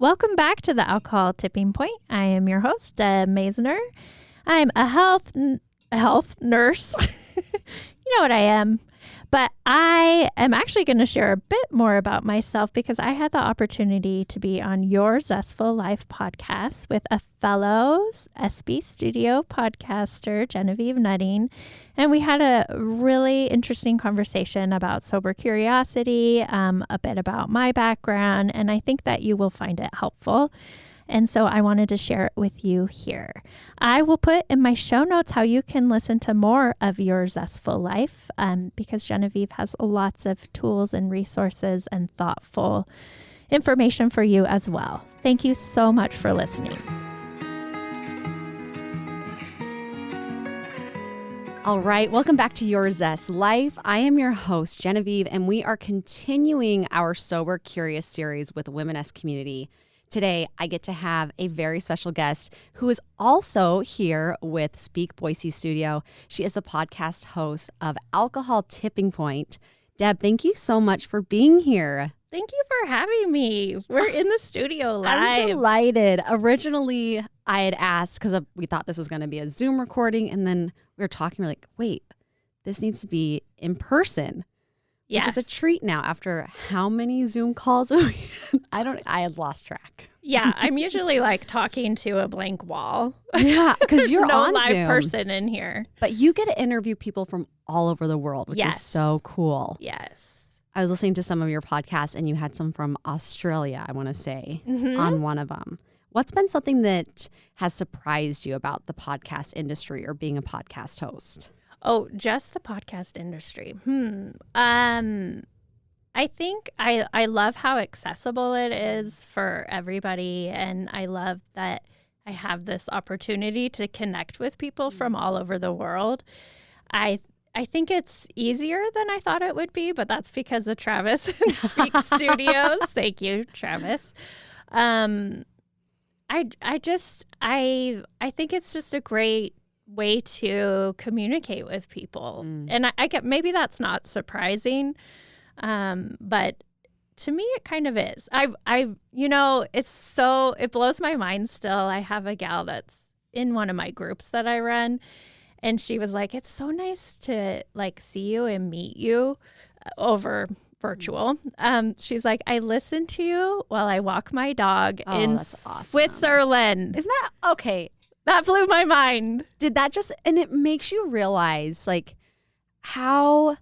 Welcome back to the Alcohol Tipping Point. I am your host, Deb Maisner. I'm a health nurse. You know what I am. But I am actually going to share a bit more about myself because I had the opportunity to be on Your Zest Life podcast with a fellow SB Studio podcaster, Genevieve Nutting. And we had a really interesting conversation about sober curiosity, a bit about my background, and I think that you will find it helpful. And so I wanted to share it with you here. I will put in my show notes how you can listen to more of Your Zestful Life because Genevieve has lots of tools and resources and thoughtful information for you as well. Thank you so much for listening. All right, welcome back to Your Zest Life. I am your host, Genevieve, and we are continuing our Sober Curious series with Womeness Community. Today, I get to have a very special guest who is also here with Speak Boise Studio. She is the podcast host of Alcohol Tipping Point. Deb, thank you so much for being here. Thank you for having me. We're in the studio live. I'm delighted. Originally, I had asked because we thought this was going to be a Zoom recording, and then we were talking, we're like, wait, this needs to be in person. Yes. Which is a treat now after how many Zoom calls? I had lost track. Yeah, I'm usually like talking to a blank wall. Yeah, because you're no on live Zoom. person in here. But you get to interview people from all over the world, which Yes. is so cool. Yes. I was listening to some of your podcasts and you had some from Australia, I want to say, on one of them. What's been something that has surprised you about the podcast industry or being a podcast host? Oh, just the podcast industry. I think I love how accessible it is for everybody. And I love that I have this opportunity to connect with people from all over the world. I think it's easier than I thought it would be, but that's because of Travis and Speak Studios. Thank you, Travis. I think it's just a great way to communicate with people. And I get, maybe that's not surprising, but to me it kind of is. It blows my mind still. I have a gal that's in one of my groups that I run, and she was like, it's so nice to like see you and meet you over virtual. She's like, I listen to you while I walk my dog in Switzerland. Isn't that okay? That blew my mind. And it makes you realize like how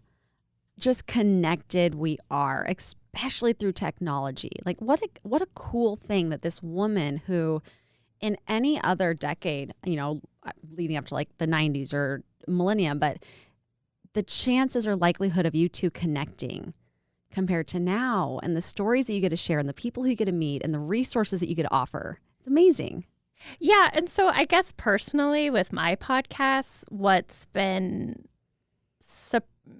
just connected we are, especially through technology. Like what a cool thing that this woman who in any other decade, leading up to like the 90s or millennium, but the chances or likelihood of you two connecting compared to now and the stories that you get to share and the people who you get to meet and the resources that you get to offer, it's amazing. Yeah. And so I guess personally with my podcasts, what's been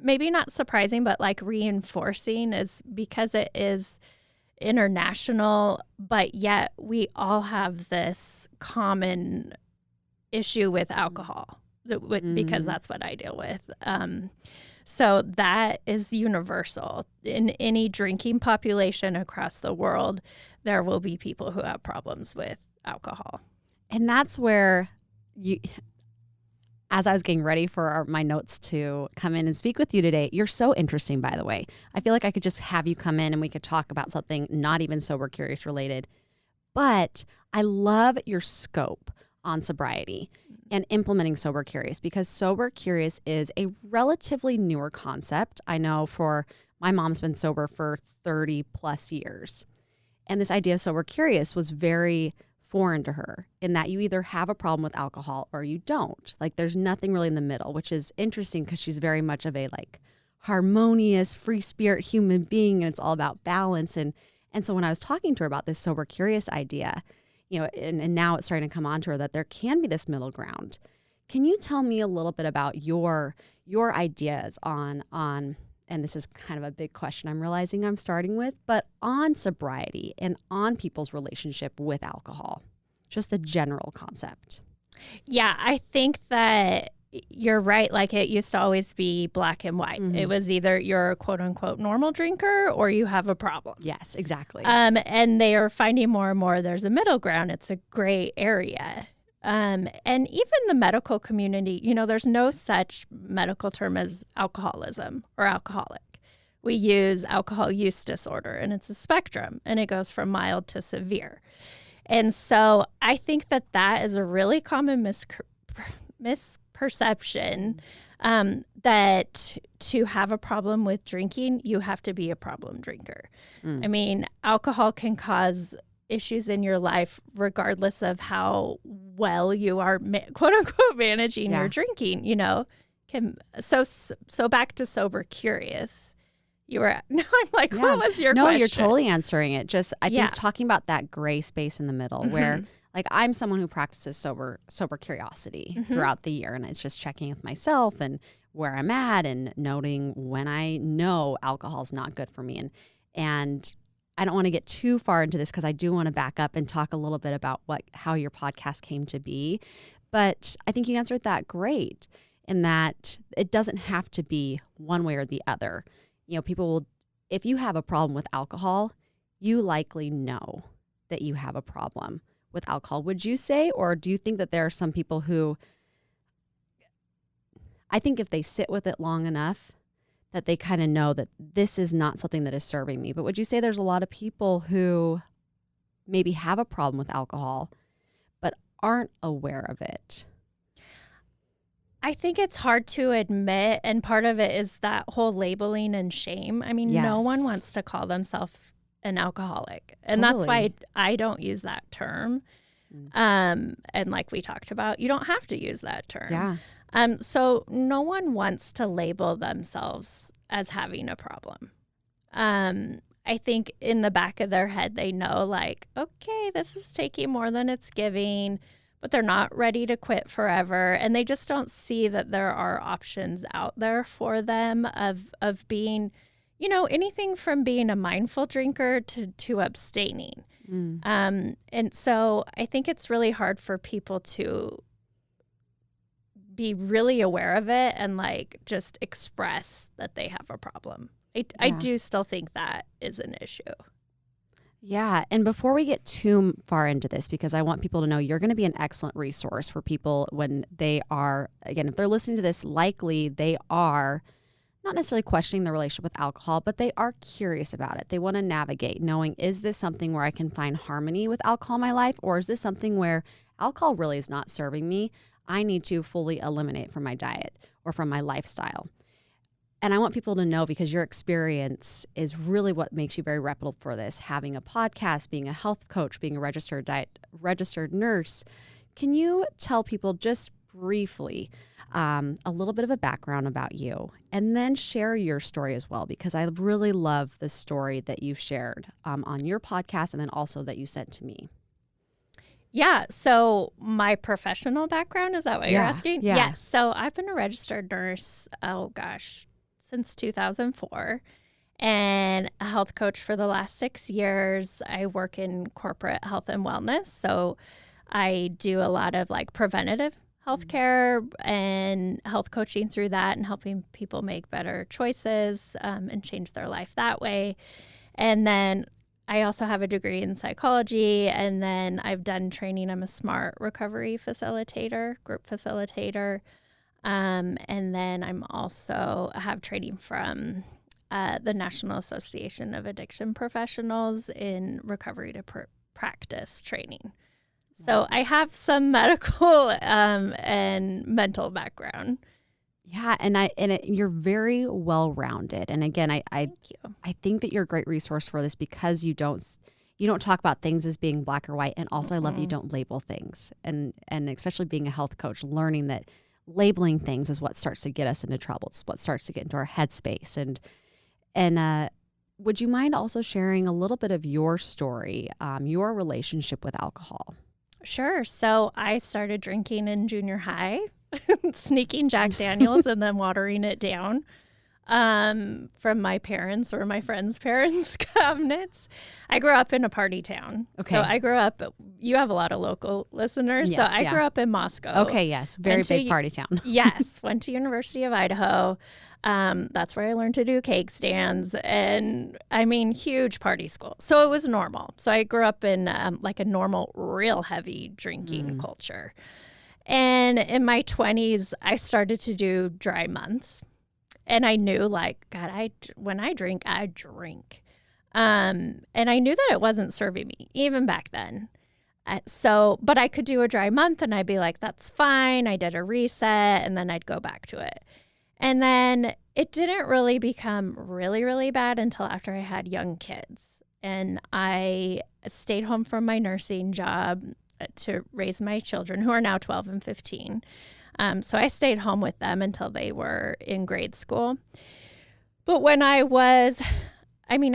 maybe not surprising, but like reinforcing is because it is international, but yet we all have this common issue with alcohol because that's what I deal with. So that is universal. In any drinking population across the world, there will be people who have problems with alcohol. And that's where as I was getting ready for my notes to come in and speak with you today, you're so interesting, by the way. I feel like I could just have you come in and we could talk about something not even Sober Curious related. But I love your scope on sobriety and implementing Sober Curious because Sober Curious is a relatively newer concept. I know for my mom's been sober for 30 plus years. And this idea of Sober Curious was very foreign to her in that you either have a problem with alcohol or you don't. Like there's nothing really in the middle, which is interesting because she's very much of a like harmonious, free spirit human being, and it's all about balance. And so when I was talking to her about this Sober Curious idea, and now it's starting to come on to her that there can be this middle ground. Can you tell me a little bit about your ideas on and this is kind of a big question I'm realizing I'm starting with, but on sobriety and on people's relationship with alcohol, just the general concept? Yeah, I think that you're right. Like it used to always be black and white. Mm-hmm. It was either you're a quote unquote normal drinker or you have a problem. Yes, exactly. And they are finding more and more there's a middle ground. It's a gray area. And even the medical community, there's no such medical term as alcoholism or alcoholic. We use alcohol use disorder, and it's a spectrum, and it goes from mild to severe. And so I think that is a really common misperception, that to have a problem with drinking, you have to be a problem drinker. I mean, alcohol can cause issues in your life regardless of how well you are quote unquote managing your drinking. So back to Sober Curious. You were no, I'm like, what was your question? No, you're totally answering it. Just I think talking about that gray space in the middle where like I'm someone who practices sober curiosity throughout the year, and it's just checking with myself and where I'm at and noting when I know alcohol's not good for me. And I don't want to get too far into this because I do want to back up and talk a little bit about how your podcast came to be. But I think you answered that great in that it doesn't have to be one way or the other. People will, if you have a problem with alcohol, you likely know that you have a problem with alcohol, would you say? Or do you think that there are some people who, I think if they sit with it long enough, that they kind of know that this is not something that is serving me. But would you say there's a lot of people who maybe have a problem with alcohol, but aren't aware of it? I think it's hard to admit, and part of it is that whole labeling and shame. I mean, no one wants to call themselves an alcoholic, and that's why I don't use that term. And like we talked about, you don't have to use that term. Yeah. So no one wants to label themselves as having a problem. I think in the back of their head, they know like, okay, this is taking more than it's giving, but they're not ready to quit forever. And they just don't see that there are options out there for them of being, anything from being a mindful drinker to abstaining. And so I think it's really hard for people to be really aware of it and like just express that they have a problem. I do still think that is an issue. Yeah. And before we get too far into this, because I want people to know you're going to be an excellent resource for people when they are, again, if they're listening to this, likely they are not necessarily questioning their relationship with alcohol, but they are curious about it. They want to navigate knowing, is this something where I can find harmony with alcohol in my life? Or is this something where alcohol really is not serving me? I need to fully eliminate from my diet or from my lifestyle. And I want people to know, because your experience is really what makes you very reputable for this, having a podcast, being a health coach, being a registered nurse. Can you tell people just briefly a little bit of a background about you, and then share your story as well, because I really love the story that you've shared on your podcast and then also that you sent to me. Yeah. So my professional background, is that what you're asking? Yeah. Yes. So I've been a registered nurse, since 2004, and a health coach for the last 6 years. I work in corporate health and wellness. So I do a lot of like preventative healthcare and health coaching through that and helping people make better choices and change their life that way. And then I also have a degree in psychology, and then I've done training. I'm a SMART recovery facilitator, group facilitator. And then I'm also have training from the National Association of Addiction Professionals in recovery to practice training. So I have some medical and mental background. Yeah, and you're very well rounded. And again, Thank you. I think that you're a great resource for this, because you don't talk about things as being black or white, and also I love that you don't label things, and especially being a health coach, learning that labeling things is what starts to get us into trouble. It's what starts to get into our headspace. And would you mind also sharing a little bit of your story, your relationship with alcohol? Sure. So I started drinking in junior high, sneaking Jack Daniels and then watering it down from my parents or my friends' parents' cabinets. I grew up in a party town. Okay. So I grew up you have a lot of local listeners. Yes, so I grew up in Moscow. Okay, yes. Very big party town. Yes. Went to University of Idaho. That's where I learned to do cake stands. And I mean, huge party school. So it was normal. So I grew up in like a normal, real heavy drinking culture. And in my 20s, I started to do dry months. And I knew, like, God, when I drink, I drink. And I knew that it wasn't serving me, even back then. But I could do a dry month and I'd be like, that's fine. I did a reset and then I'd go back to it. And then it didn't really become really, really bad until after I had young kids. And I stayed home from my nursing job to raise my children, who are now 12 and 15. So I stayed home with them until they were in grade school. But when I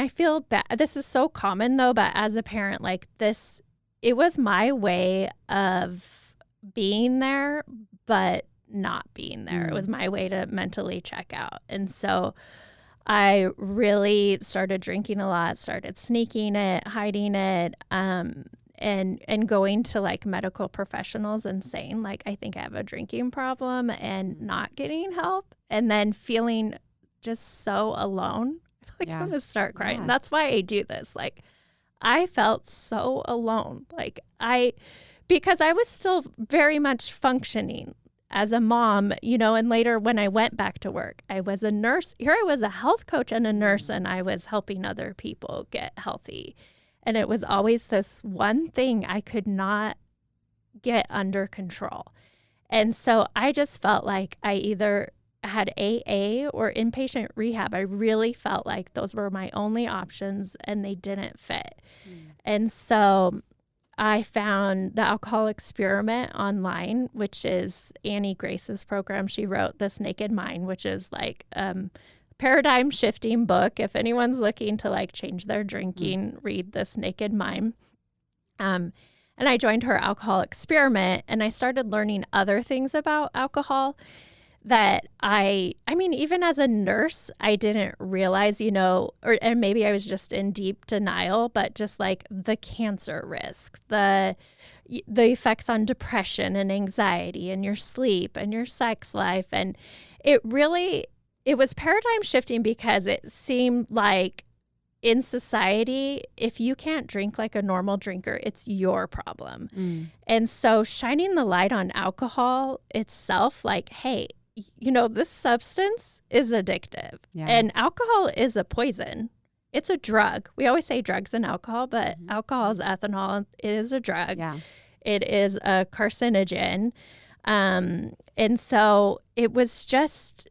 feel bad. This is so common though, but as a parent, like this, it was my way of being there, but not being there. It was my way to mentally check out. And so I really started drinking a lot, started sneaking it, hiding it, and going to like medical professionals and saying like, I think I have a drinking problem and not getting help. And then feeling just so alone. Like I'm gonna start crying. Yeah. That's why I do this. Like I felt so alone. Because I was still very much functioning as a mom, and later when I went back to work, I was a nurse. Here I was a health coach and a nurse, and I was helping other people get healthy. And it was always this one thing I could not get under control. And so I just felt like I either had AA or inpatient rehab. I really felt like those were my only options and they didn't fit. And so I found the Alcohol Experiment online, which is Annie Grace's program. She wrote This Naked Mind, which is like paradigm shifting book. If anyone's looking to like change their drinking, read This Naked Mind. And I joined her Alcohol Experiment and I started learning other things about alcohol that even as a nurse, I didn't realize, and maybe I was just in deep denial, but just like the cancer risk, the effects on depression and anxiety and your sleep and your sex life. And it was paradigm shifting because it seemed like in society, if you can't drink like a normal drinker, it's your problem. And so shining the light on alcohol itself, like, hey, this substance is addictive and alcohol is a poison. It's a drug. We always say drugs and alcohol, but alcohol is ethanol. It is a drug. Yeah. It is a carcinogen. And so it was just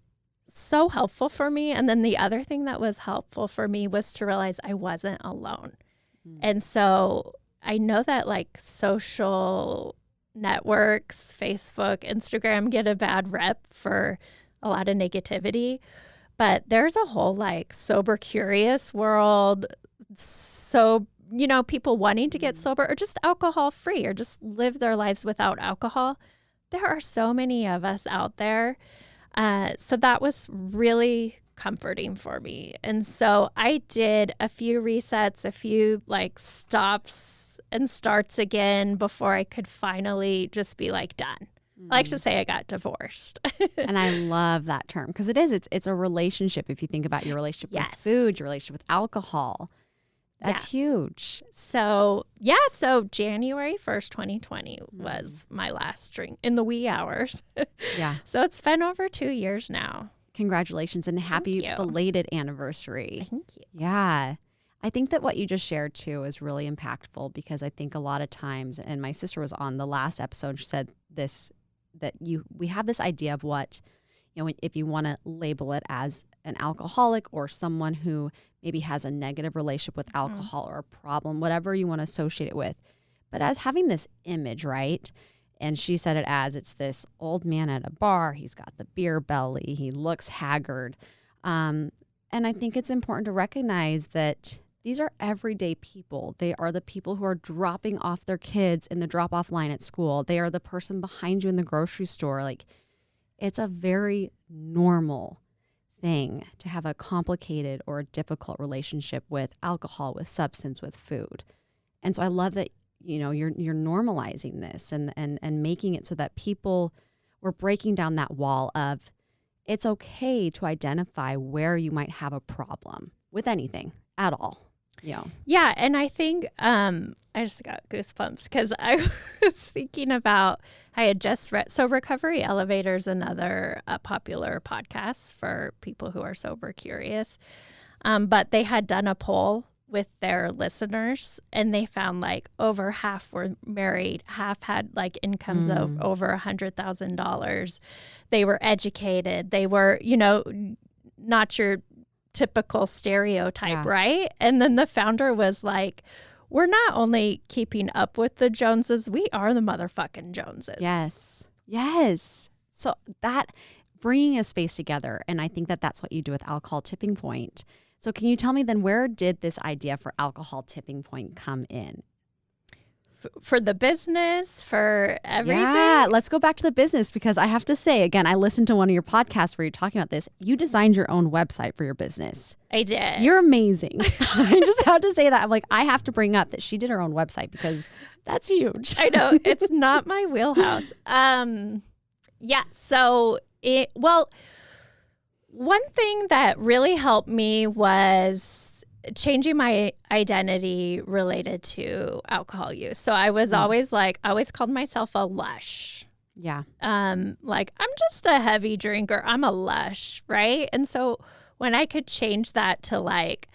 so helpful for me. And then the other thing that was helpful for me was to realize I wasn't alone. And so I know that like social networks, Facebook, Instagram get a bad rep for a lot of negativity, but there's a whole like sober curious world. So, people wanting to get sober or just alcohol free or just live their lives without alcohol. There are so many of us out there. So that was really comforting for me. And so I did a few resets, a few like stops and starts again before I could finally just be like done. I like to say I got divorced. And I love that term because it's a relationship. If you think about your relationship with food, your relationship with alcohol, that's huge. So January 1st, 2020 was my last drink in the wee hours. Yeah. So it's been over 2 years now. Congratulations and happy belated anniversary. Thank you. Yeah. I think that what you just shared too is really impactful because I think a lot of times, and my sister was on the last episode, she said this, that we have this idea of what, if you want to label it as an alcoholic or someone who maybe has a negative relationship with alcohol or a problem, whatever you want to associate it with, but as having this image, right? And she said it as it's this old man at a bar. He's got the beer belly. He looks haggard. And I think it's important to recognize that these are everyday people. They are the people who are dropping off their kids in the drop-off line at school. They are the person behind you in the grocery store. Like, it's a very normal thing to have a complicated or a difficult relationship with alcohol, with substance, with food. And so I love that you're normalizing this and making it so that people, we're breaking down that wall of it's okay to identify where you might have a problem with anything at all. Yeah. And I think I just got goosebumps because I was thinking about, I had just read, so Recovery Elevator is another popular podcast for people who are sober curious. But they had done a poll with their listeners and they found like over half were married, half had like incomes of over $100,000. They were educated. They were, not your typical stereotype, right? And then the founder was like, we're not only keeping up with the Joneses, we are the motherfucking Joneses. Yes. So that bringing a space together, and I think that that's what you do with Alcohol Tipping Point. So can you tell me then, where did this idea for Alcohol Tipping Point come in? For the business, for everything? Yeah, let's go back to the business because I have to say, again, I listened to one of your podcasts where you're talking about this. You designed your own website for your business. I did. You're amazing. I just have to say that. I'm like, I have to bring up that she did her own website because that's huge. I know. It's not my wheelhouse. So one thing that really helped me was changing my identity related to alcohol use. So I was always I always called myself a lush. Yeah. Like I'm just a heavy drinker. I'm a lush, right? And so when I could change that to like,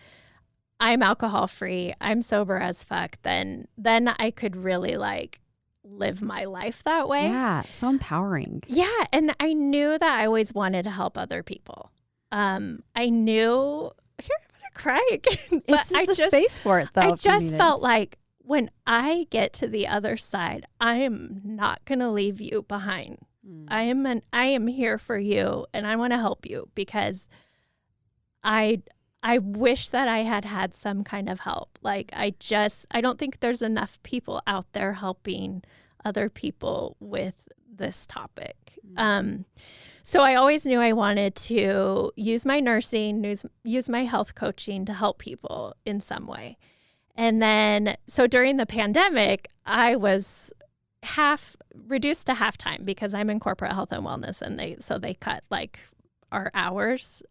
I'm alcohol free, I'm sober as fuck, then I could really like live my life that way. Yeah. So empowering. Yeah. And I knew that I always wanted to help other people. I knew, here, I'm going to cry again. But it's the space for it, though. I just felt like when I get to the other side, I am not going to leave you behind. I am here for you, and I want to help you because I wish that I had some kind of help. Like I don't think there's enough people out there helping other people with this topic. So I always knew I wanted to use my nursing, use my health coaching to help people in some way. And then, so during the pandemic, I was reduced to half time because I'm in corporate health and wellness, and they cut like our hours.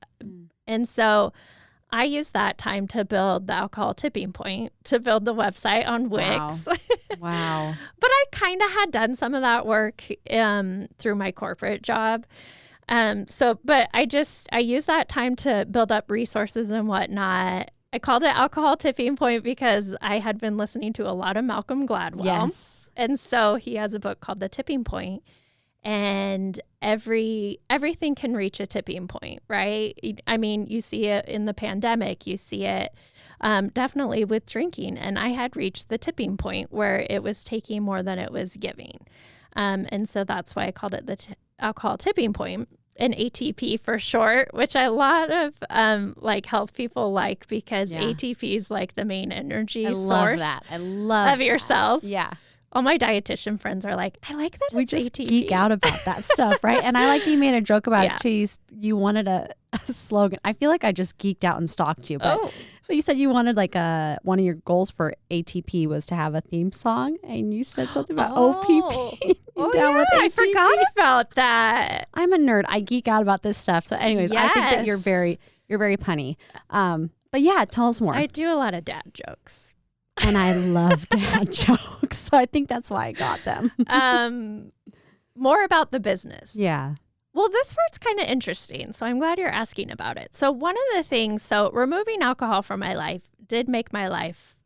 And so I used that time to build the Alcohol Tipping Point, to build the website on Wix. Wow. But I kind of had done some of that work through my corporate job. But I used that time to build up resources and whatnot. I called it Alcohol Tipping Point because I had been listening to a lot of Malcolm Gladwell. Yes. And so he has a book called The Tipping Point. And everything can reach a tipping point, right? I mean, you see it in the pandemic. You see it definitely with drinking. And I had reached the tipping point where it was taking more than it was giving. And so that's why I called it the Alcohol Tipping Point, an ATP for short, which a lot of like health people like because ATP is like the main energy source of your cells. Yeah. All my dietitian friends are like, I like that we it's just ATP. Geek out about that stuff, right? And I like that you made a joke about it too. You wanted a slogan. I feel like I just geeked out and stalked you, but you said you wanted like one of your goals for ATP was to have a theme song, and you said something about OPP. I forgot about that. I'm a nerd. I geek out about this stuff. So, anyways, I think that you're very punny. But yeah, tell us more. I do a lot of dad jokes. And I love dad jokes. So I think that's why I got them. More about the business. Yeah. Well, this part's kind of interesting. So I'm glad you're asking about it. So one of the things, removing alcohol from my life did make my life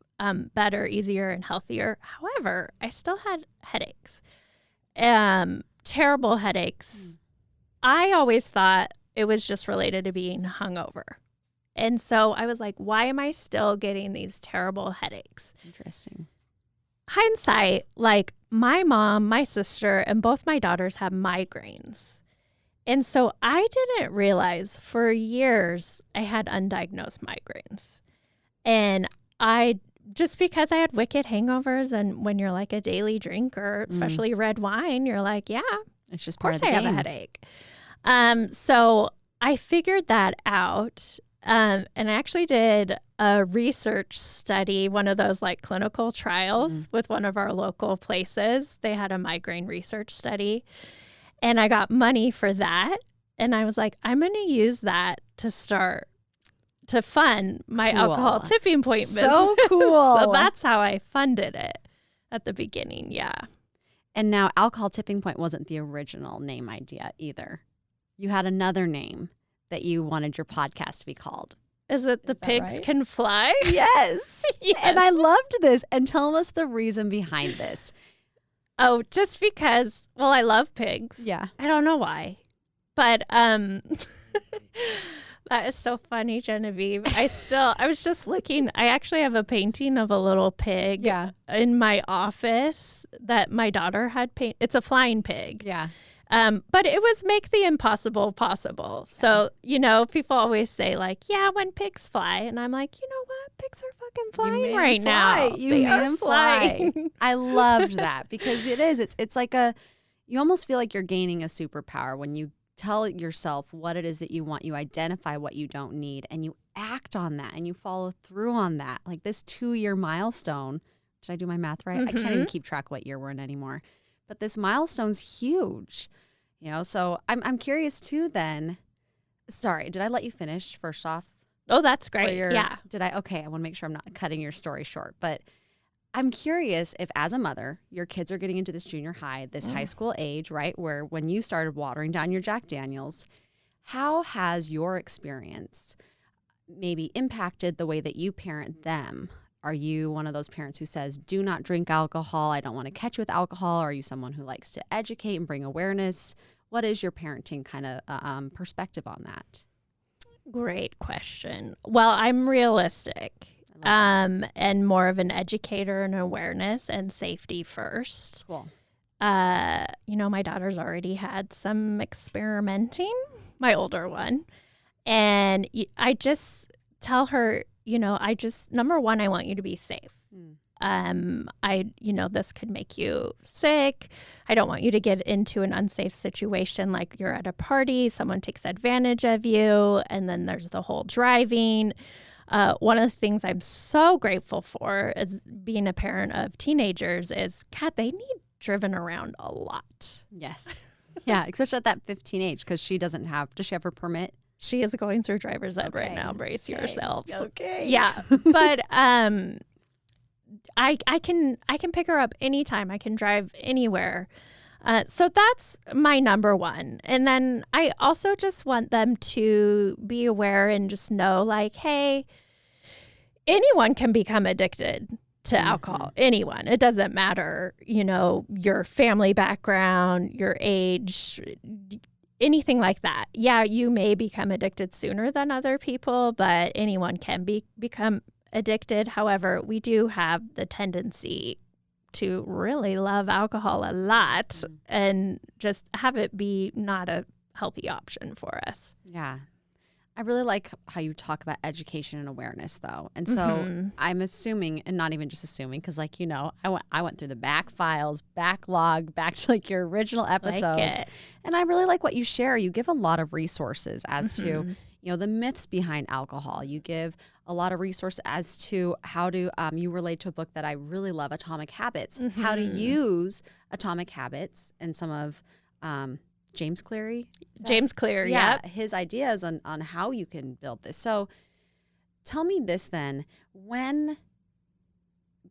better, easier, and healthier. However, I still had headaches. Terrible headaches. I always thought it was just related to being hungover. And so I was like, why am I still getting these terrible headaches? Interesting. Hindsight, like my mom, my sister, and both my daughters have migraines. And so I didn't realize for years I had undiagnosed migraines. And just because I had wicked hangovers, and when you're like a daily drinker, especially red wine, you're like, yeah, it's just of course I have a headache. So I figured that out. And I actually did a research study, one of those like clinical trials with one of our local places. They had a migraine research study, and I got money for that. And I was like, I'm going to use that to fund my alcohol tipping point business. So cool. So that's how I funded it at the beginning. Yeah. And now Alcohol Tipping Point wasn't the original name idea either. You had another name that you wanted your podcast to be called. Is it The Pigs right? Can Fly? Yes. Yes. And I loved this. And tell us the reason behind this. Oh, just because, well, I love pigs. Yeah. I don't know why. But that is so funny, Genevieve. I was just looking. I actually have a painting of a little pig in my office that my daughter had painted. It's a flying pig. Yeah. But it was make the impossible possible. So, people always say like, yeah, when pigs fly. And I'm like, you know what? Pigs are fucking flying right now. You made them fly. I loved that because it's like you almost feel like you're gaining a superpower when you tell yourself what it is that you want. You identify what you don't need and you act on that and you follow through on that. Like this 2-year milestone. Did I do my math right? I can't even keep track what year we're in anymore. But this milestone's huge. So I'm curious too then. Sorry, did I let you finish first off? Oh, that's great. Yeah. Did I? Okay, I want to make sure I'm not cutting your story short. But I'm curious if as a mother, your kids are getting into this junior high, this high school age, right? Where when you started watering down your Jack Daniels, how has your experience maybe impacted the way that you parent them? Are you one of those parents who says, do not drink alcohol, I don't want to catch you with alcohol? Or are you someone who likes to educate and bring awareness? What is your parenting kind of perspective on that? Great question. Well, I'm realistic and more of an educator and awareness and safety first. Cool. My daughter's already had some experimenting, my older one. And I just tell her, number one, I want you to be safe. This could make you sick. I don't want you to get into an unsafe situation like you're at a party, someone takes advantage of you, and then there's the whole driving. One of the things I'm so grateful for as being a parent of teenagers is, God, they need driven around a lot. Yes. Yeah, especially at that 15 age because she does she have her permit? She is going through driver's ed right now. Brace yourselves. Okay. Yeah. But I can pick her up anytime. I can drive anywhere. So that's my number one. And then I also just want them to be aware and just know like, hey, anyone can become addicted to alcohol. Anyone. It doesn't matter, your family background, your age, anything like that. Yeah, you may become addicted sooner than other people, but anyone can become addicted. However, we do have the tendency to really love alcohol a lot and just have it be not a healthy option for us. Yeah. I really like how you talk about education and awareness, though. And so I'm assuming, and not even just assuming, because I went through the back files, backlog, back to your original episodes. And I really like what you share. You give a lot of resources as to, the myths behind alcohol. You give a lot of resources as to how to, you relate to a book that I really love, Atomic Habits, how to use Atomic Habits and some of James Cleary. Yeah. His ideas on how you can build this. So tell me this then, when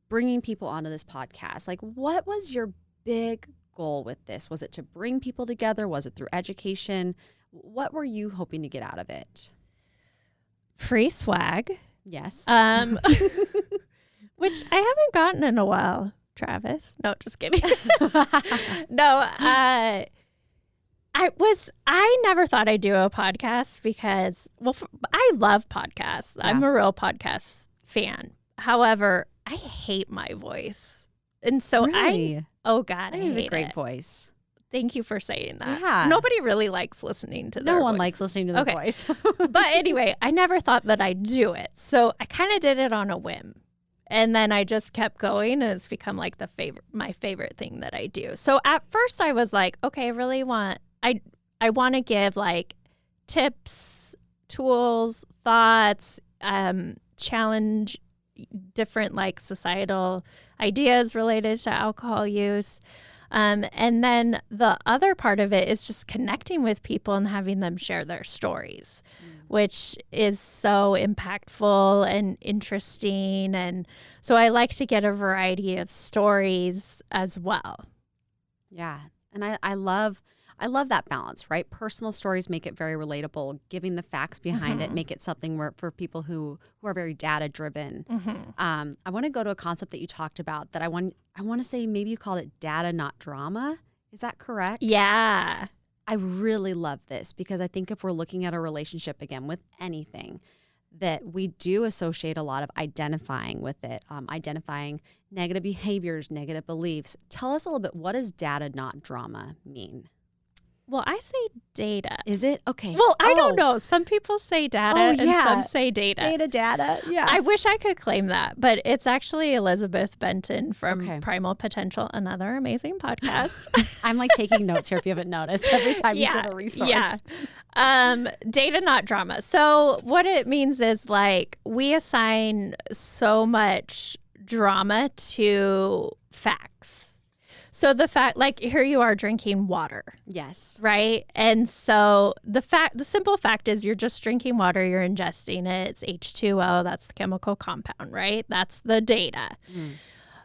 bringing people onto this podcast, what was your big goal with this? Was it to bring people together? Was it through education? What were you hoping to get out of it? Free swag. Yes. Which I haven't gotten in a while, Travis. No, just kidding. No, I never thought I'd do a podcast because, I love podcasts. Yeah. I'm a real podcast fan. However, I hate my voice. And so really? Oh God, I hate it. You have a great voice. Thank you for saying that. Yeah. Nobody really likes listening to their voice. No one likes listening to their voice. But anyway, I never thought that I'd do it. So I kind of did it on a whim. And then I just kept going, and it's become my favorite thing that I do. So at first I was like, okay, I really want, I want to give tips tools, thoughts, challenge different like societal ideas related to alcohol use. And then the other part of it is just connecting with people and having them share their stories, which is so impactful and interesting. And so I like to get a variety of stories as well. Yeah. And I love that balance, right? Personal stories make it very relatable. Giving the facts behind it make it something where for people who are very data driven. I want to go to a concept that you talked about that I want to say maybe you called it data, not drama. Is that correct? Yeah. I really love this because I think if we're looking at a relationship again with anything, that we do associate a lot of identifying with it, identifying negative behaviors, negative beliefs. Tell us a little bit, what does data, not drama mean? Well, I say data. Is it? Okay. Well, I don't know. Some people say data and some say data. Data. Yeah. I wish I could claim that, but it's actually Elizabeth Benton from Primal Potential, another amazing podcast. I'm like taking notes here if you haven't noticed every time you give a resource. Yeah. Data, not drama. So what it means is like we assign so much drama to facts. So the fact, like here you are drinking water. Yes. Right. And so the simple fact is you're just drinking water, you're ingesting it. It's H2O. That's the chemical compound, right? That's the data.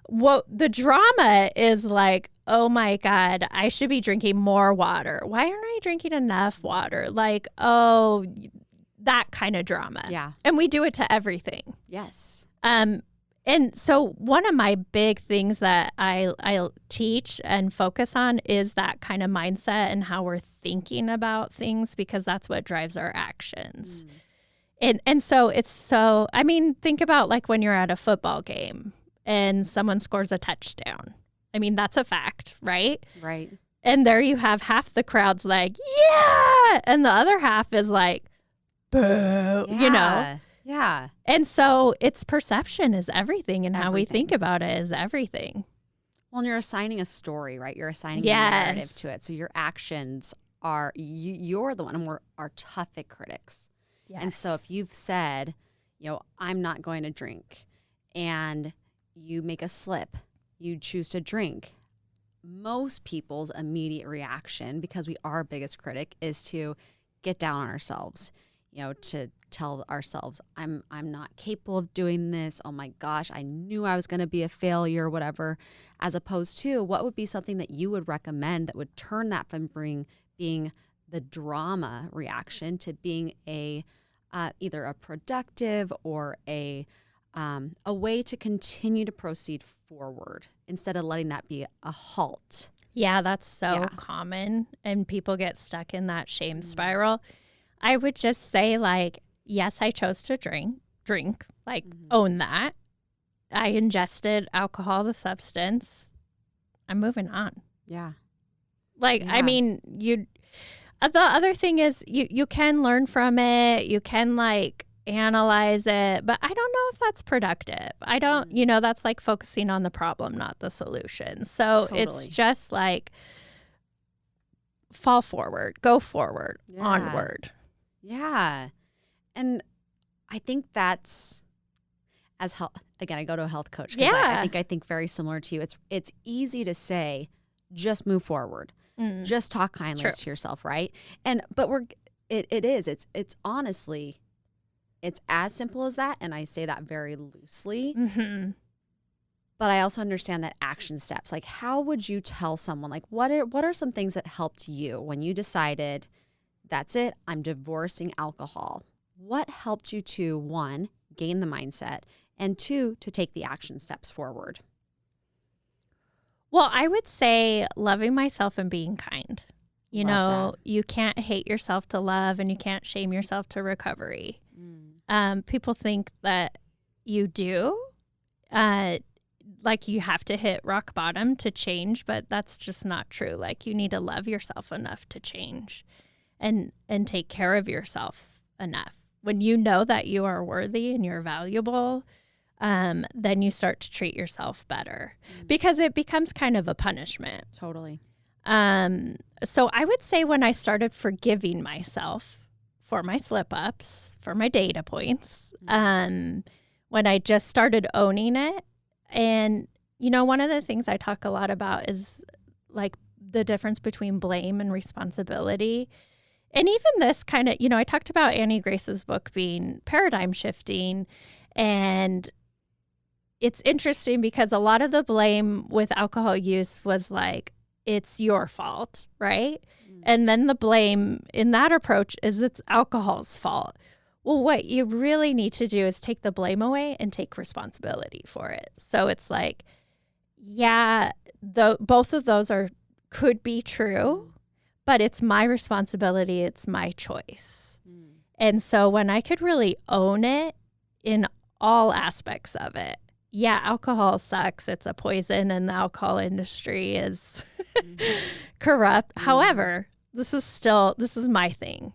What the drama is like, oh my God, I should be drinking more water. Why aren't I drinking enough water? Like, oh, that kind of drama. Yeah. And we do it to everything. Yes. And so one of my big things that I teach and focus on is that kind of mindset and how we're thinking about things, because that's what drives our actions. And so it's so, I mean, think about like when you're at a football game and someone scores a touchdown. I mean, that's a fact, right? Right. And there you have half the crowd's like, yeah, and the other half is like, boo, you know? Yeah. And so it's perception is everything, and how we think about it is everything. Well, and you're assigning a story, right? You're assigning a narrative to it. So your actions are, you're the one, and we're our toughest critics. Yes. And so if you've said, you know, I'm not going to drink, and you make a slip, you choose to drink, most people's immediate reaction, because we are our biggest critic, is to get down on ourselves. You know, to tell ourselves, I'm not capable of doing this. Oh my gosh, I knew I was going to be a failure, whatever. As opposed to, what would be something that you would recommend that would turn that from being the drama reaction to being a either a productive or a way to continue to proceed forward instead of letting that be a halt. Yeah, that's so common, and people get stuck in that shame spiral. I would just say, like, yes, I chose to drink, like, own that. I ingested alcohol, the substance. I'm moving on. Yeah. Like, I mean, the other thing is you can learn from it. You can, like, analyze it, but I don't know if that's productive. I don't, you know, that's like focusing on the problem, not the solution. So it's just like fall forward, go forward, onward. Yeah. And I think that's, again, I go to a health coach. I think very similar to you. It's easy to say, just move forward. Just talk kindly to yourself, right? But it's honestly, it's as simple as that. And I say that very loosely. But I also understand that action steps. Like, how would you tell someone, like, what are some things that helped you when you decided, that's it, I'm divorcing alcohol? What helped you to, one, gain the mindset, and two, to take the action steps forward? Well, I would say loving myself and being kind. You know, you can't hate yourself to love, and you can't shame yourself to recovery. People think that you do, like you have to hit rock bottom to change, but that's just not true. Like, you need to love yourself enough to change. And take care of yourself enough. When you know that you are worthy and you're valuable, then you start to treat yourself better, because it becomes kind of a punishment. Totally. So I would say when I started forgiving myself for my slip-ups, for my data points, when I just started owning it. And, you know, one of the things I talk a lot about is like the difference between blame and responsibility. And even this kind of, you know, I talked about Annie Grace's book being paradigm shifting. And it's interesting because a lot of the blame with alcohol use was like, it's your fault, right? And then the blame in that approach is it's alcohol's fault. Well, what you really need to do is take the blame away and take responsibility for it. So it's like, yeah, both of those could be true, but it's my responsibility. It's my choice. And so when I could really own it in all aspects of it, yeah, alcohol sucks. It's a poison, and the alcohol industry is corrupt. However, this is my thing.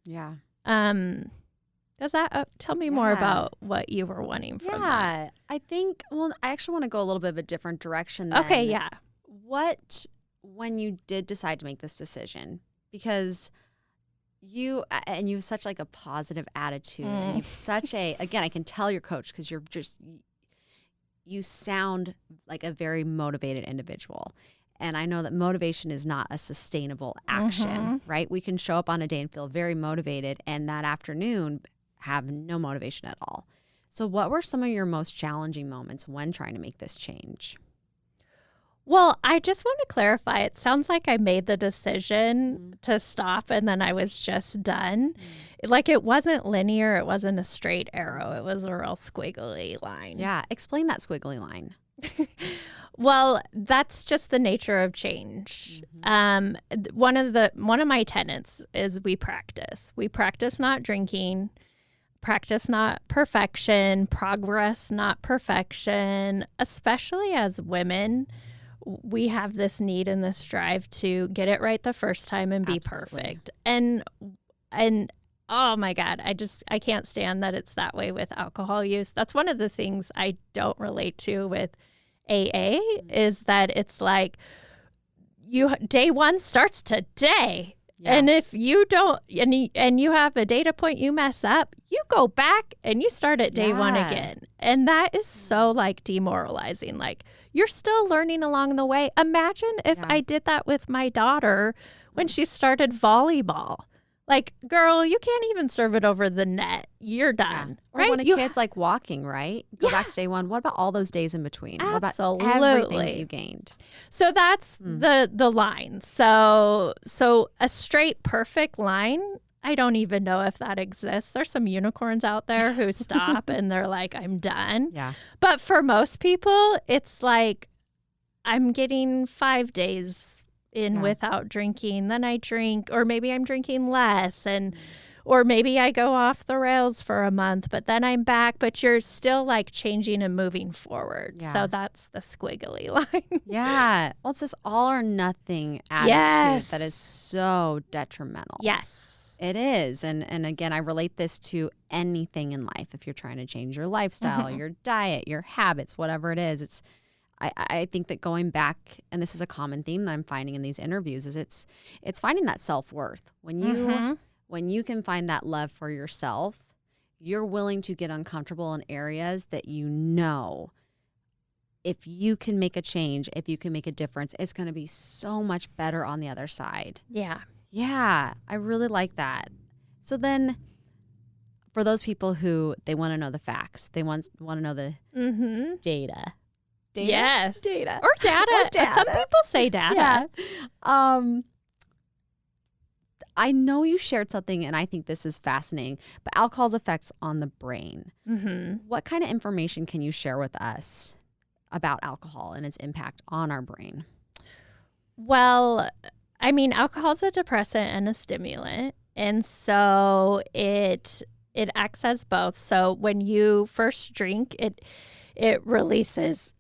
Yeah. Does that tell me more about what you were wanting from that? I think, well, I actually want to go a little bit of a different direction then. Okay, yeah. When you did decide to make this decision, because you have such like a positive attitude. And you've such again, I can tell you're coach because you sound like a very motivated individual. And I know that motivation is not a sustainable action, right? We can show up on a day and feel very motivated and that afternoon have no motivation at all. So what were some of your most challenging moments when trying to make this change? Well, I just want to clarify. It sounds like I made the decision to stop and then I was just done. Like it wasn't linear. It wasn't a straight arrow. It was a real squiggly line. Yeah. Explain that squiggly line. Well, that's just the nature of change. One of my tenets is we practice. We practice not drinking, practice not perfection, progress not perfection. Especially as women, we have this need and this drive to get it right the first time and be perfect. And oh my God, I can't stand that it's that way with alcohol use. That's one of the things I don't relate to with AA is that it's like day one starts today. Yeah. And if you don't, and you have a data point you mess up, you go back and you start at day one again. And that is so like demoralizing. Like you're still learning along the way. Imagine if I did that with my daughter when she started volleyball. Like, girl, you can't even serve it over the net. You're done. Or right? when a kid's like walking, right? Go back to day one. What about all those days in between? Absolutely. What about everything that you gained? So that's the line. So a straight, perfect line, I don't even know if that exists. There's some unicorns out there who stop and they're like, I'm done. Yeah. But for most people, it's like, I'm getting 5 days in without drinking, then I drink, or maybe I'm drinking less, or maybe I go off the rails for a month, but then I'm back, but you're still like changing and moving forward. Yeah. So that's the squiggly line. Yeah. Well, it's this all or nothing attitude that is so detrimental. Yes. It is. And again, I relate this to anything in life. If you're trying to change your lifestyle, your diet, your habits, whatever it is, I think that going back, and this is a common theme that I'm finding in these interviews, is it's finding that self-worth. When you can find that love for yourself, you're willing to get uncomfortable in areas that you know if you can make a change, if you can make a difference, it's going to be so much better on the other side. Yeah. Yeah, I really like that. So then for those people who they want to know the facts, they want to know the data. Yes. Data. Or data. Some people say data. Yeah. I know you shared something, and I think this is fascinating, but alcohol's effects on the brain. What kind of information can you share with us about alcohol and its impact on our brain? Well, I mean, alcohol is a depressant and a stimulant, and so it acts as both. So when you first drink, it releases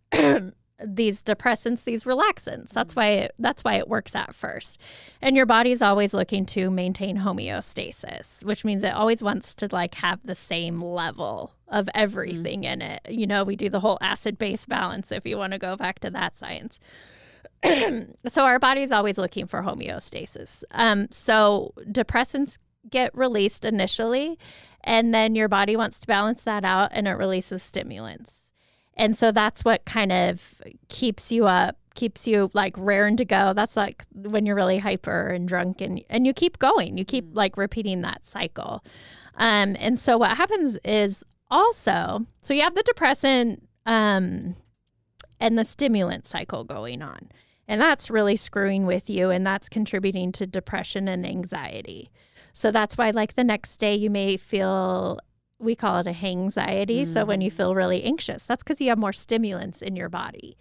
these depressants, these relaxants. That's why it works at first. And your body's always looking to maintain homeostasis, which means it always wants to like have the same level of everything in it. You know, we do the whole acid-base balance if you want to go back to that science. So our body's always looking for homeostasis. So depressants get released initially, and then your body wants to balance that out and it releases stimulants. And so that's what kind of keeps you up, keeps you like raring to go. That's like when you're really hyper and drunk and you keep going, you keep like repeating that cycle. And so what happens is also, so you have the depressant and the stimulant cycle going on, and that's really screwing with you, and that's contributing to depression and anxiety. So that's why like the next day you may feel, we call it a hangxiety. So when you feel really anxious, that's because you have more stimulants in your body.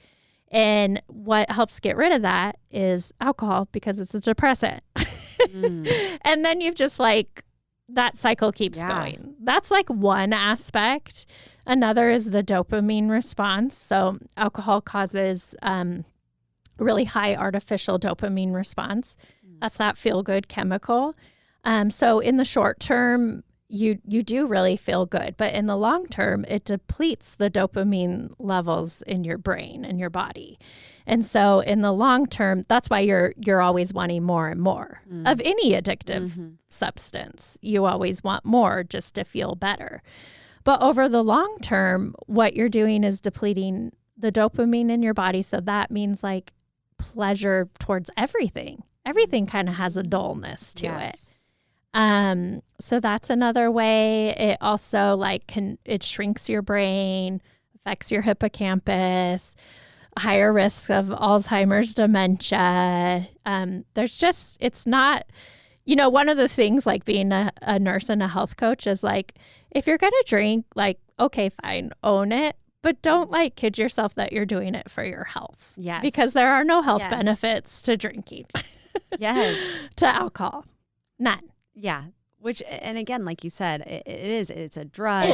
And what helps get rid of that is alcohol, because it's a depressant. And then you've just like, that cycle keeps going. That's like one aspect. Another is the dopamine response. So alcohol causes really high artificial dopamine response. That's that feel-good chemical. So in the short term, you do really feel good, but in the long term, it depletes the dopamine levels in your brain and your body. And so in the long term, that's why you're always wanting more and more of any addictive substance. You always want more just to feel better. But over the long term, what you're doing is depleting the dopamine in your body. So that means like pleasure towards everything. Everything kind of has a dullness to it. So that's another way. It also like it shrinks your brain, affects your hippocampus, higher risk of Alzheimer's, dementia. It's not, one of the things like being a nurse and a health coach is like, if you're going to drink, like, okay, fine, own it, but don't like kid yourself that you're doing it for your health. Yes. Because there are no health benefits to drinking. Yes. To alcohol. None. Yeah. Which, and again, like you said, it's a drug,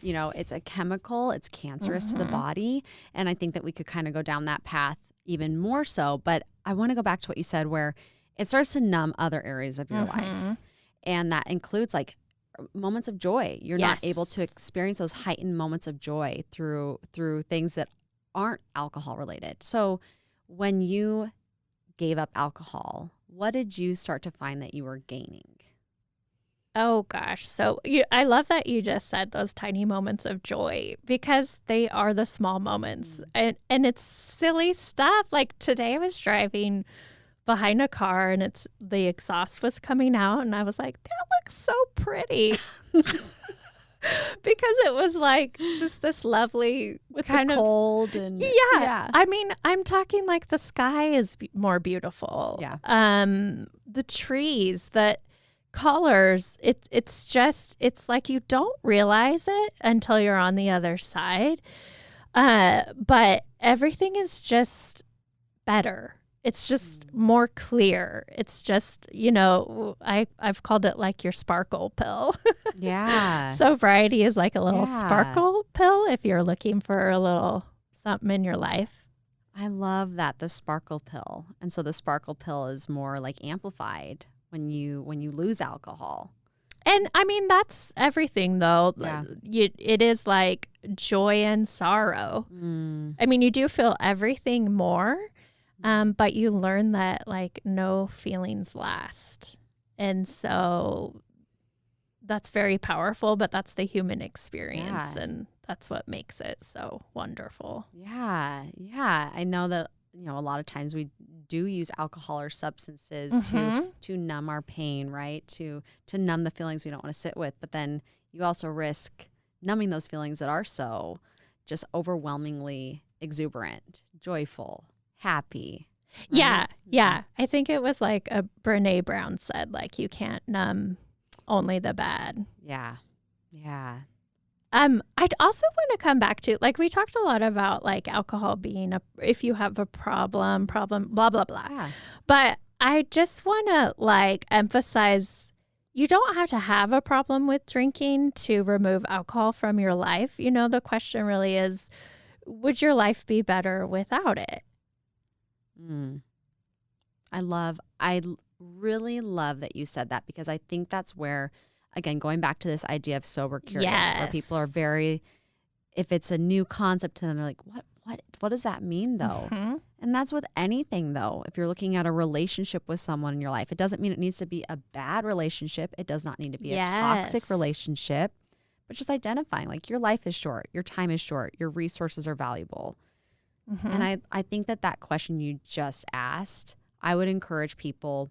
it's a chemical, it's cancerous to the body. And I think that we could kind of go down that path even more so. But I want to go back to what you said, where it starts to numb other areas of your life. And that includes like moments of joy. You're not able to experience those heightened moments of joy through things that aren't alcohol related. So when you gave up alcohol, what did you start to find that you were gaining? Oh gosh. So I love that you just said those tiny moments of joy, because they are the small moments, and it's silly stuff. Like today I was driving behind a car and the exhaust was coming out, and I was like, that looks so pretty. Because it was like just this lovely with kind the of cold and I mean, I'm talking like the sky is more beautiful. Yeah. The trees, the colors, it's like you don't realize it until you're on the other side. But everything is just better. It's just more clear. It's just, I've called it like your sparkle pill. Yeah. Sobriety is like a little sparkle pill if you're looking for a little something in your life. I love that, the sparkle pill. And so the sparkle pill is more like amplified when you lose alcohol. And I mean, that's everything though. Yeah. It is like joy and sorrow. I mean, you do feel everything more. But you learn that like no feelings last. And so that's very powerful, but that's the human experience. Yeah. And that's what makes it so wonderful. Yeah. Yeah. I know that, a lot of times we do use alcohol or substances to numb our pain, right? To numb the feelings we don't want to sit with. But then you also risk numbing those feelings that are so just overwhelmingly exuberant, joyful, happy. Right? Yeah. I think it was like Brene Brown said, like, you can't numb only the bad. Yeah. I'd also want to come back to, like, we talked a lot about like alcohol being if you have a problem, blah, blah, blah. Yeah. But I just want to like emphasize, you don't have to have a problem with drinking to remove alcohol from your life. The question really is, would your life be better without it? I really love that you said that, because I think that's where, again, going back to this idea of sober curious, where people are very, if it's a new concept to them, they're like, what does that mean though? And that's with anything, though. If you're looking at a relationship with someone in your life, it doesn't mean it needs to be a bad relationship. It does not need to be a toxic relationship, but just identifying like your life is short, your time is short, your resources are valuable. Mm-hmm. And I think that question you just asked, I would encourage people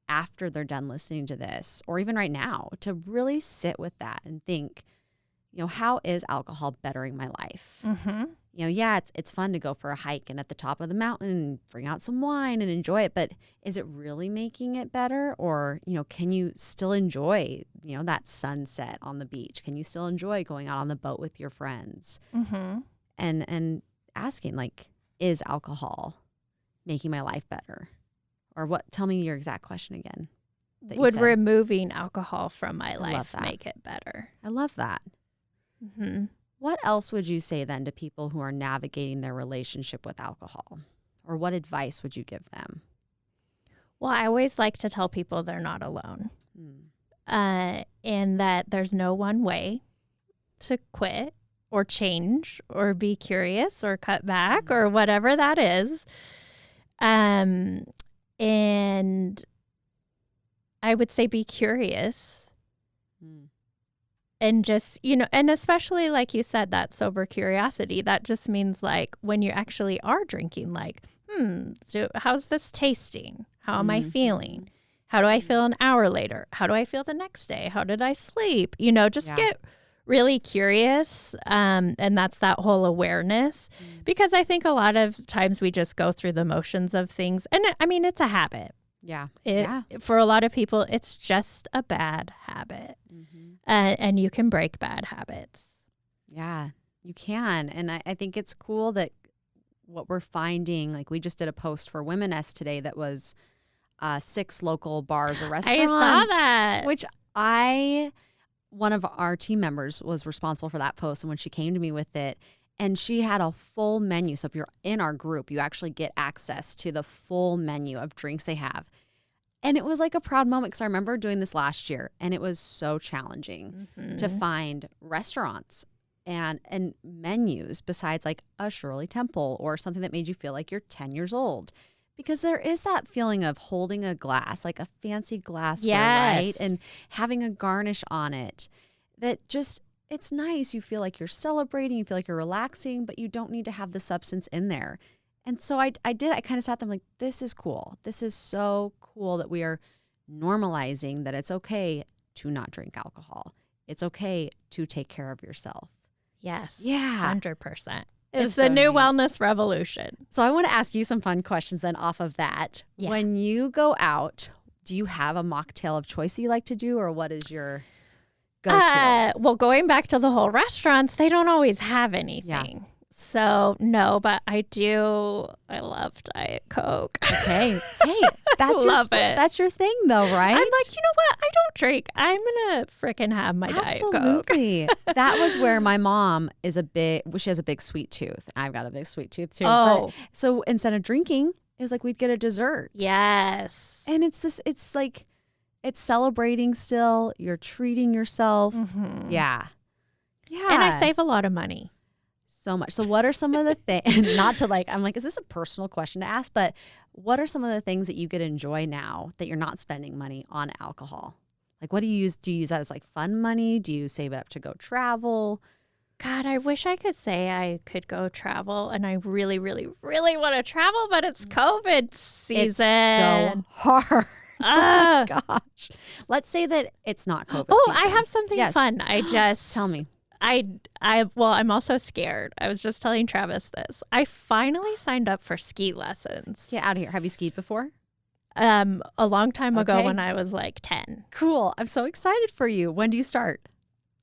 after they're done listening to this, or even right now, to really sit with that and think, how is alcohol bettering my life? Mm-hmm. It's fun to go for a hike and at the top of the mountain, bring out some wine and enjoy it. But is it really making it better? Or, can you still enjoy, that sunset on the beach? Can you still enjoy going out on the boat with your friends? Mm-hmm. And asking, like, is alcohol making my life better? Or what? Tell me your exact question again. Would removing alcohol from my life make it better? I love that. Mm-hmm. What else would you say then to people who are navigating their relationship with alcohol? Or what advice would you give them? Well, I always like to tell people they're not alone. And that there's no one way to quit or change or be curious or cut back or whatever that is. And I would say be curious. And just, and especially like you said, that sober curiosity, that just means like when you actually are drinking, like, how's this tasting? How am I feeling? How do I feel an hour later? How do I feel the next day? How did I sleep? Get really curious. And that's that whole awareness, because I think a lot of times we just go through the motions of things. And it's a habit. Yeah. For a lot of people, it's just a bad habit. And you can break bad habits. Yeah, you can. And I think it's cool that what we're finding, like we just did a post for Womeness today that was 6 local bars or restaurants. I saw that. Which one of our team members was responsible for that post. And when she came to me with it, and she had a full menu. So if you're in our group, you actually get access to the full menu of drinks they have. And it was like a proud moment because I remember doing this last year, and it was so challenging to find restaurants and menus besides like a Shirley Temple or something that made you feel like you're 10 years old. Because there is that feeling of holding a glass, like a fancy glassware, right? And having a garnish on it that just, it's nice. You feel like you're celebrating, you feel like you're relaxing, but you don't need to have the substance in there. And so I kind of sat there like, this is cool. This is so cool that we are normalizing that it's okay to not drink alcohol. It's okay to take care of yourself. Yes. Yeah. 100%. It's the new wellness revolution. So I want to ask you some fun questions then off of that. Yeah. When you go out, do you have a mocktail of choice that you like to do, or what is your go-to? Well, going back to the whole restaurants, they don't always have anything. Yeah. So no, but I do. I love Diet Coke. Okay. Hey, that's your thing though, right? I'm like, you know what? I don't drink. I'm going to frickin' have my Diet Coke. Absolutely. That was where my mom is she has a big sweet tooth. I've got a big sweet tooth too. Oh. So instead of drinking, it was like we'd get a dessert. Yes. And it's celebrating still. You're treating yourself. Mm-hmm. Yeah. Yeah. And I save a lot of money. So much. So what are some of the things, not to like, I'm like, is this a personal question to ask? But what are some of the things that you could enjoy now that you're not spending money on alcohol? Like, what do you use? Do you use that as like fun money? Do you save it up to go travel? God, I wish I could say I could go travel, and I really, really, really want to travel, but it's COVID season. It's so hard. Oh my gosh. Let's say that it's not COVID season. I have something fun. Tell me. I'm also scared. I was just telling Travis this. I finally signed up for ski lessons. Get out of here. Have you skied before? A long time ago when I was like 10. Cool. I'm so excited for you. When do you start?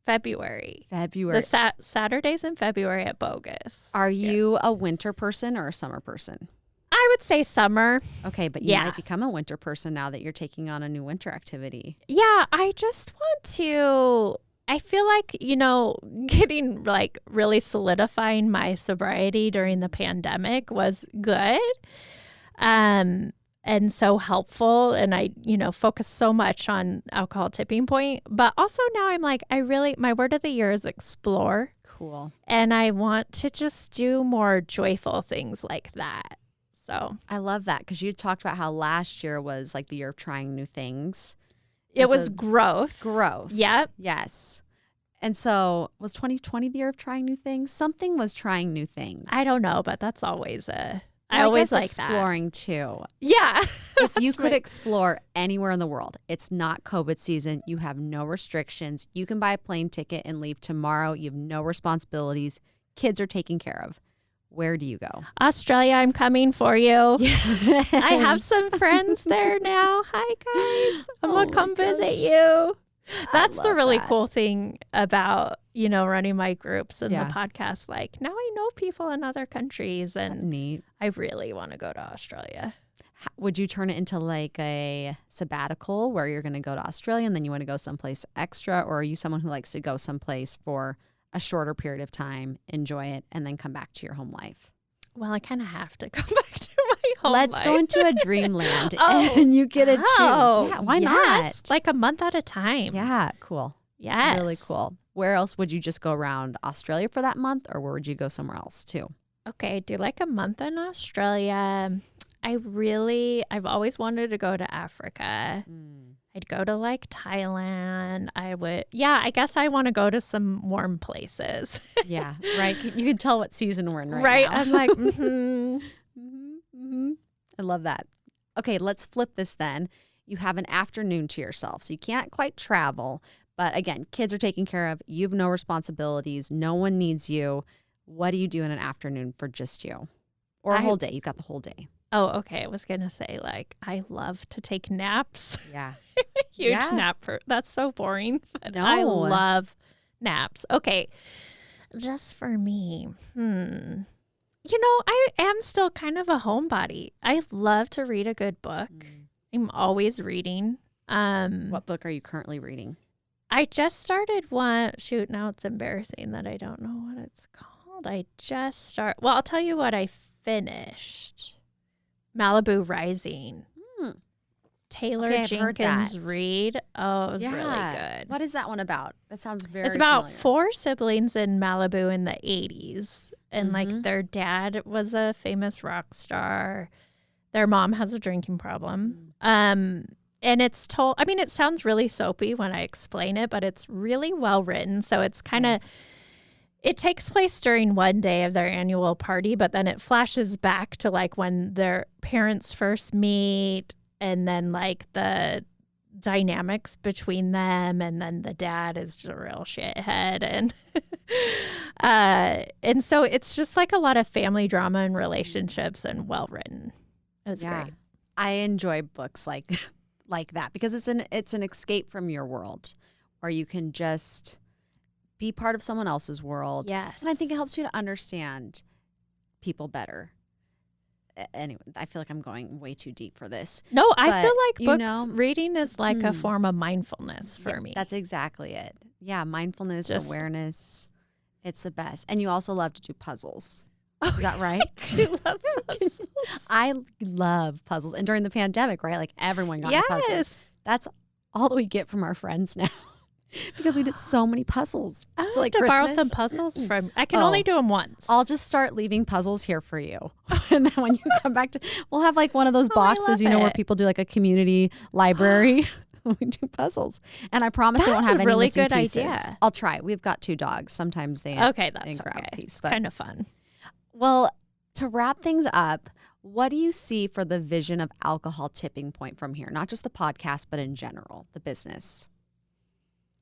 February. The Saturdays in February at Bogus. Are you a winter person or a summer person? I would say summer. Okay, but you might become a winter person now that you're taking on a new winter activity. Yeah, I just want to... I feel like, getting like really solidifying my sobriety during the pandemic was good and so helpful. And I, focused so much on alcohol tipping point. But also now I'm like, my word of the year is explore. Cool. And I want to just do more joyful things like that. So I love that because you talked about how last year was like the year of trying new things. it was growth. Growth. Yep. Yes. And so was 2020 the year of trying new things? Something was trying new things. I don't know, but that's always I Well, always guess like exploring too. Yeah. If you could explore anywhere in the world, it's not COVID season. You have no restrictions. You can buy a plane ticket and leave tomorrow. You have no responsibilities. Kids are taken care of. Where do you go? Australia, I'm coming for you. Yes. I have some friends there now. Hi, guys. I'm going to come visit you. That's the really cool thing about, running my groups and the podcast. Like, now I know people in other countries, and neat. I really want to go to Australia. Would you turn it into like a sabbatical where you're going to go to Australia and then you want to go someplace extra? Or are you someone who likes to go someplace for a shorter period of time, enjoy it, and then come back to your home life? Well, I kind of have to come back to my home Let's life. go into a dreamland and you get to choose. Yeah, why not? Like a month at a time. Yeah, cool. Yes. Really cool. Where else would you just go around Australia for that month, or where would you go somewhere else too? Okay, do like a month in Australia. I've always wanted to go to Africa. I'd go to like Thailand. I guess I want to go to some warm places. Yeah, right. You can tell what season we're in right now. I'm like, I love that. Okay, let's flip this then. You have an afternoon to yourself, so you can't quite travel. But again, kids are taken care of. You have no responsibilities. No one needs you. What do you do in an afternoon for just you? Or a whole day? You've got the whole day. Oh, okay. I was going to say, like, I love to take naps. Yeah. Huge nap. That's so boring. But No. I love naps. Okay. Just for me. I am still kind of a homebody. I love to read a good book. I'm always reading. What book are you currently reading? I just started one. Shoot, now it's embarrassing that I don't know what it's called. Well, I'll tell you what I finished. Malibu Rising. Taylor Jenkins Reid. Oh, it was really good. What is that one about? That sounds very It's about familiar. 4 siblings in Malibu in the 80s. And like their dad was a famous rock star. Their mom has a drinking problem. And it's told, it sounds really soapy when I explain it, but it's really well written. So it's kind of, it takes place during one day of their annual party, but then it flashes back to like when their parents first meet, and then like the dynamics between them, and then the dad is just a real shithead, and so it's just like a lot of family drama and relationships, and well written. It was great. I enjoy books like that because it's an escape from your world, where you can just be part of someone else's world. Yes. And I think it helps you to understand people better. Anyway, I feel like I'm going way too deep for this. No, I feel like reading is like a form of mindfulness for me. That's exactly it. Yeah, mindfulness, awareness. It's the best. And you also love to do puzzles. Is that right? I do love puzzles. I love puzzles. And during the pandemic, right? Like everyone got into puzzles. That's all that we get from our friends now. Because we did so many puzzles. I so have to borrow some puzzles from. I can only do them once. I'll just start leaving puzzles here for you, and then when you come back we'll have like one of those boxes, where people do like a community library. We do puzzles, and I promise they won't have any really missing good pieces. idea. I'll try. We've got 2 dogs. Sometimes they that's grab okay. a piece, It's but kind of fun. Well, to wrap things up, what do you see for the vision of Alcohol Tipping Point from here? Not just the podcast, but in general, the business.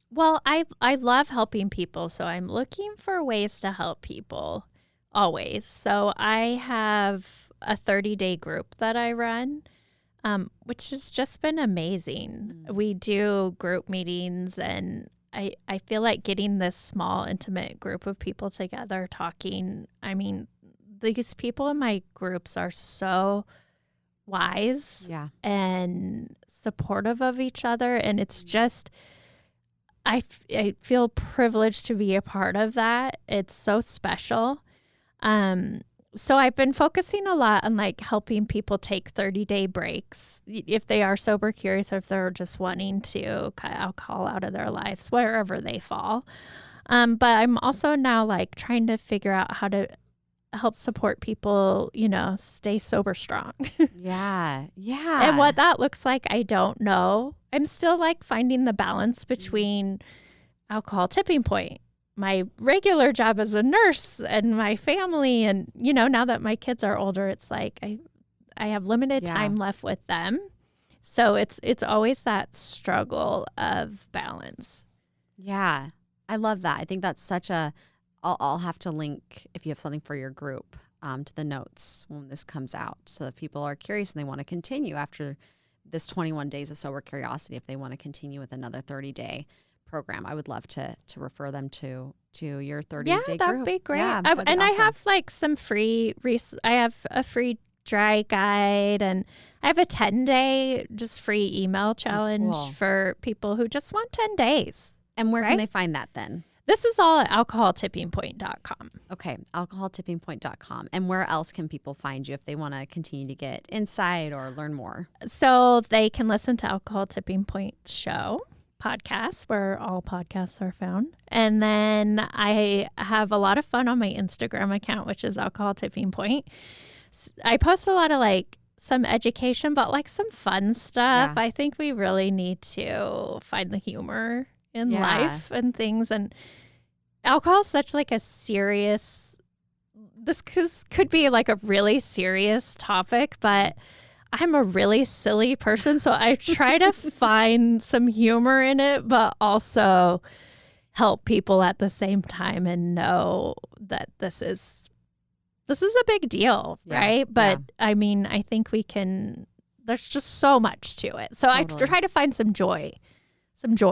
Well, I love helping people, so I'm looking for ways to help people always. So I have a 30-day group that I run, which has just been amazing. We do group meetings, and I feel like getting this small, intimate group of people together talking. These people in my groups are so wise and supportive of each other, and it's just... I feel privileged to be a part of that. It's so special. So I've been focusing a lot on like helping people take 30-day breaks if they are sober curious, or if they're just wanting to cut alcohol out of their lives, wherever they fall. But I'm also now like trying to figure out how to help support people, stay sober strong. Yeah. Yeah. And what that looks like, I don't know. I'm still like finding the balance between alcohol tipping point, my regular job as a nurse, and my family. And, now that my kids are older, it's like I have limited time left with them. So it's always that struggle of balance. Yeah. I love that. I think that's such I'll have to link, if you have something for your group, to the notes when this comes out, so that people are curious and they want to continue after this 21 days of sober curiosity. If they want to continue with another 30-day program, I would love to refer them to your 30-day group. Yeah, that'd be great. Yeah, that'd be and awesome. I have like some I have a free dry guide, and I have a 10-day just free email challenge for people who just want 10 days. And where can they find that then? This is all at alcoholtippingpoint.com. Okay, alcoholtippingpoint.com. And where else can people find you if they want to continue to get insight or learn more? So they can listen to Alcohol Tipping Point Show podcast, where all podcasts are found. And then I have a lot of fun on my Instagram account, which is Alcohol Tipping Point. I post a lot of like some education, but like some fun stuff. Yeah. I think we really need to find the humor in life and things. And alcohol is such like a serious, this could be like a really serious topic, but I'm a really silly person. So I try to find some humor in it, but also help people at the same time and know that this is a big deal, right? But I mean, I think there's just so much to it. So totally. I try to find some joy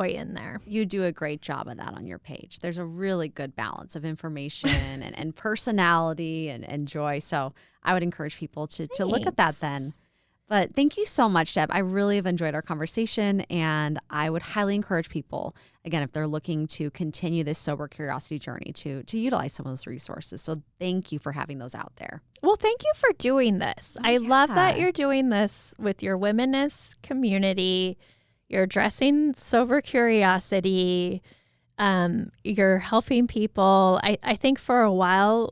in there. You do a great job of that on your page. There's a really good balance of information and personality and joy. So I would encourage people to look at that then. But thank you so much, Deb. I really have enjoyed our conversation, and I would highly encourage people, again, if they're looking to continue this sober curiosity journey, to utilize some of those resources. So thank you for having those out there. Well, thank you for doing this. I love that you're doing this with your Womeness Community. You're addressing sober curiosity. You're helping people. I think for a while,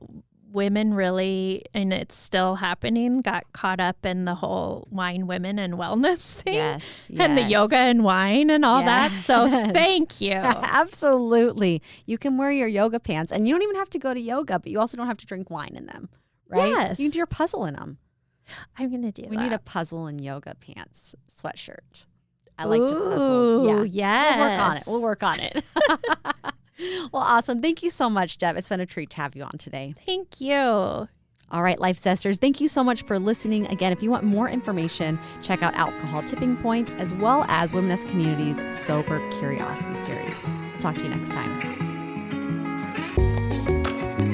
women really, and it's still happening, got caught up in the whole wine, women, and wellness thing. Yes. And the yoga and wine and all that. So thank you. Absolutely. You can wear your yoga pants, and you don't even have to go to yoga, but you also don't have to drink wine in them, right? Yes. You can do your puzzle in them. I'm going to do We that. need a puzzle and yoga pants sweatshirt. I like to puzzle. Yeah. We'll work on it. Well, awesome. Thank you so much, Deb. It's been a treat to have you on today. Thank you. All right, Life Zesters, thank you so much for listening. Again, if you want more information, check out Alcohol Tipping Point, as well as Womeness Community's Sober Curiosity series. Talk to you next time.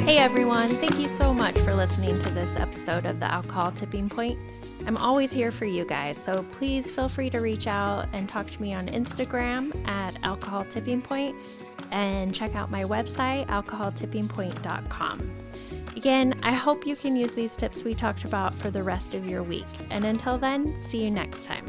Hey everyone, thank you so much for listening to this episode of the Alcohol Tipping Point. I'm always here for you guys, so please feel free to reach out and talk to me on Instagram at Alcohol Tipping Point, and check out my website, alcoholtippingpoint.com. Again, I hope you can use these tips we talked about for the rest of your week. And until then, see you next time.